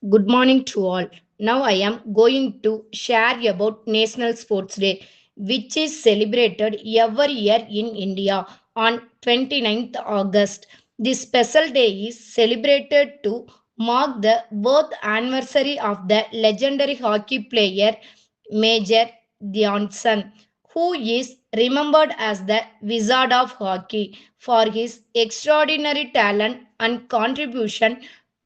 Good morning to all. Now I am going to share about National Sports Day, which is celebrated every year in India on 29th August. This special day is celebrated to mark the birth anniversary of the legendary hockey player Major Dhyan, who is remembered as the Wizard of Hockey for his extraordinary talent and contribution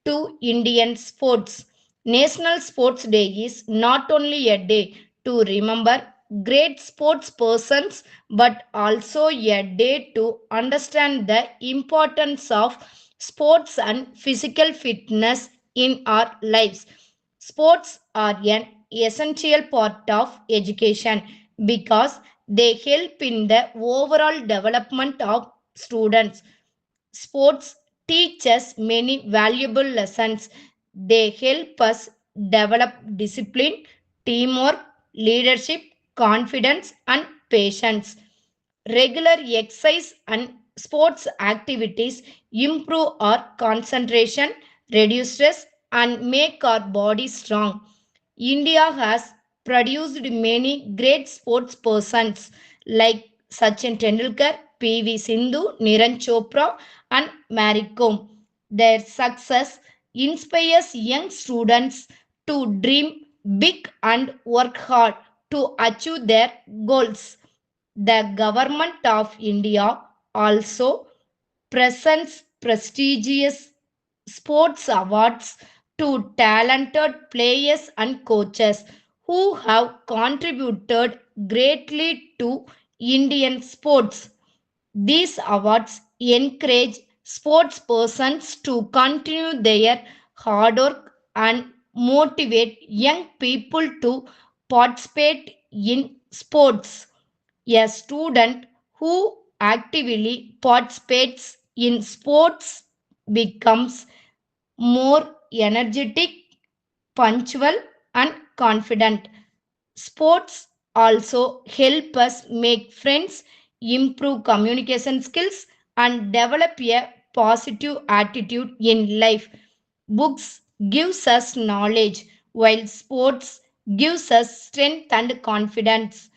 to Indian sports. National Sports Day is not only a day to remember great sports persons but also a day to understand the importance of sports and physical fitness in our lives. Sports are an essential part of education because they help in the overall development of students. Sports teach us many valuable lessons. They help us develop discipline, teamwork, leadership, confidence, and patience. Regular exercise and sports activities improve our concentration, reduce stress, and make our body strong. India has produced many great sports persons like Sachin Tendulkar, PV Sindhu, Niran Chopra, and Mary Kom. Their success inspires young students to dream big and work hard to achieve their goals. The government of India also presents prestigious sports awards to talented players and coaches who have contributed greatly to Indian sports. These awards encourage sports persons to continue their hard work and motivate young people to participate in sports. A student who actively participates in sports becomes more energetic, punctual, and confident. Sports also help us make friends, improve communication skills, and develop a positive attitude in life. Books gives us knowledge, while sports gives us strength and confidence.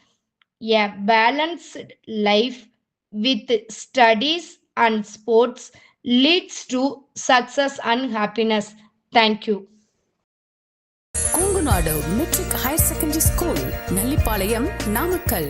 A balanced life with studies and sports leads to success and happiness. Thank you. Kongunadu matric higher secondary school Nallipalayam Namakkal